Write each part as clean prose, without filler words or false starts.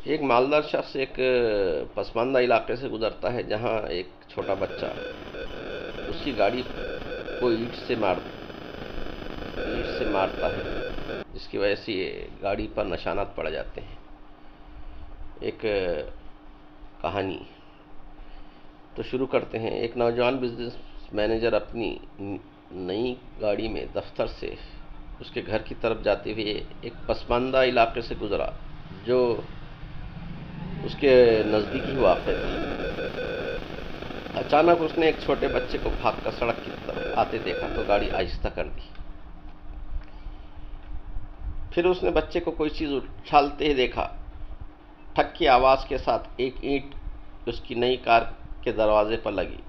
ایک مالدار شخص ایک پسماندہ علاقے سے گزرتا ہے جہاں ایک چھوٹا بچہ اس کی گاڑی کو اینٹ سے مارتا ہے، جس کی وجہ سے یہ گاڑی پر نشانات پڑ جاتے ہیں۔ ایک کہانی تو شروع کرتے ہیں۔ ایک نوجوان بزنس مینیجر اپنی نئی گاڑی میں دفتر سے اس کے گھر کی طرف جاتے ہوئے ایک پسماندہ علاقے سے گزرا جو اس کے نزدیکی واقع تھا۔ اچانک اس نے ایک چھوٹے بچے کو بھاگ کر سڑک کی طرف آتے دیکھا تو گاڑی آہستہ کر دی۔ پھر اس نے بچے کو کوئی چیز اچھالتے ہی دیکھا۔ ٹھک کی آواز کے ساتھ ایک اینٹ اس کی نئی کار کے دروازے پر لگی۔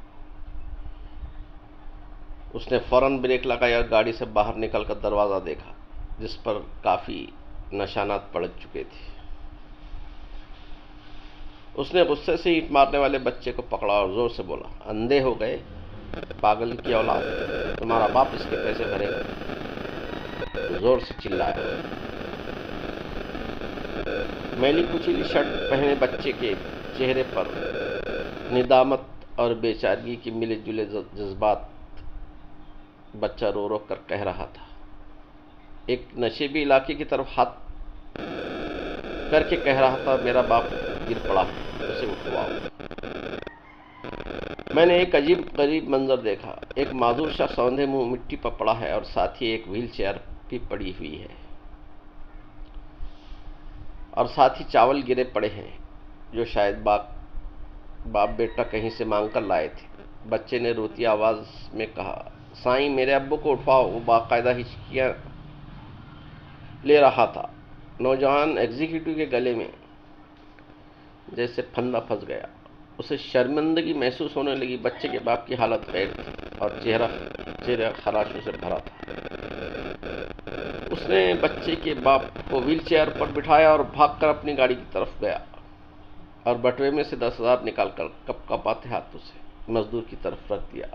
اس نے فوراً بریک لگایا اور گاڑی سے باہر نکل کر دروازہ دیکھا جس پر کافی نشانات پڑ چکے تھے۔ اس نے غصے سے اینٹ مارنے والے بچے کو پکڑا اور زور سے بولا، اندھے ہو گئے پاگل کی اولاد، تمہارا باپ اس کے پیسے بھرے گا، زور سے چلایا۔ میلی کچیلی شرٹ پہنے بچے کے چہرے پر ندامت اور بے چارگی کی ملے جلے جذبات۔ بچہ رو رو کر کہہ رہا تھا، ایک نشیبی علاقے کی طرف ہاتھ کر کے کہہ رہا تھا، میرا باپ گر پڑا ہے، اسے اٹھواؤ۔ میں نے ایک عجیب غریب منظر دیکھا۔ ایک معذور شخص اوندھے منہ مٹی پر پڑا ہے اور ساتھ ہی ایک وہیل چیئر بھی پڑی ہوئی ہے اور ساتھ ہی چاول گرے پڑے ہیں جو شاید باپ بیٹا کہیں سے مانگ کر لائے تھے۔ بچے نے روتی آواز میں کہا، سائیں میرے ابو کو اٹھواؤ۔ وہ باقاعدہ ہچکیاں لے رہا تھا۔ نوجوان ایگزیکٹو کے گلے میں جیسے پھندا پھنس گیا۔ اسے شرمندگی محسوس ہونے لگی۔ بچے کے باپ کی حالت غیر تھی اور چہرہ خراشوں سے بھرا تھا۔ اس نے بچے کے باپ کو وہیل چیئر پر بٹھایا اور بھاگ کر اپنی گاڑی کی طرف گیا اور بٹوے میں سے 10,000 نکال کر کپاتے ہاتھوں سے مزدور کی طرف رکھ دیا۔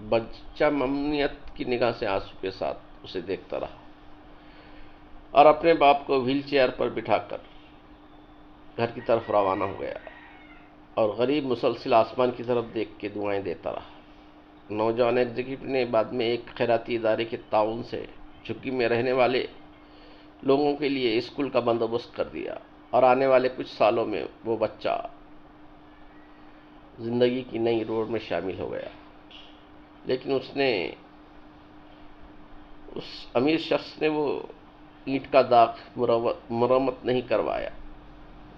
بچہ ممنونیت کی نگاہ سے آنسو کے ساتھ اسے دیکھتا رہا اور اپنے باپ کو وہیل چیئر پر بٹھا کر گھر کی طرف روانہ ہو گیا اور غریب مسلسل آسمان کی طرف دیکھ کے دعائیں دیتا رہا۔ نوجوان ایگزیکٹو نے بعد میں ایک خیراتی ادارے کے تعاون سے جھگی میں رہنے والے لوگوں کے لیے اسکول کا بندوبست کر دیا اور آنے والے کچھ سالوں میں وہ بچہ زندگی کی نئی روڈ میں شامل ہو گیا۔ لیکن اس امیر شخص نے وہ اینٹ کا داغ مرمت نہیں کروایا۔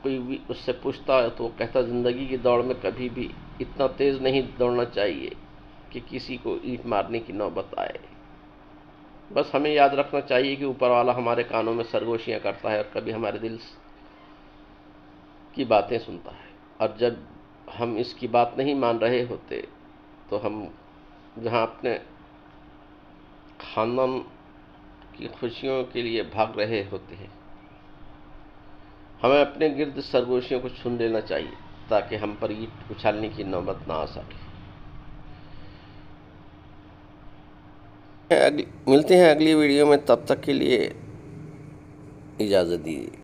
کوئی بھی اس سے پوچھتا تو وہ کہتا، زندگی کی دوڑ میں کبھی بھی اتنا تیز نہیں دوڑنا چاہیے کہ کسی کو اینٹ مارنے کی نوبت آئے۔ بس ہمیں یاد رکھنا چاہیے کہ اوپر والا ہمارے کانوں میں سرگوشیاں کرتا ہے اور کبھی ہمارے دل کی باتیں سنتا ہے، اور جب ہم اس کی بات نہیں مان رہے ہوتے تو ہم جہاں اپنے خاندان کی خوشیوں کے لیے بھاگ رہے ہوتے ہیں، ہمیں اپنے گرد سرگوشیوں کو چن لینا چاہیے تاکہ ہم پر اینٹ اچھالنے کی نوبت نہ آ سکے۔ ملتے ہیں اگلی ویڈیو میں، تب تک کے لیے اجازت دیجیے۔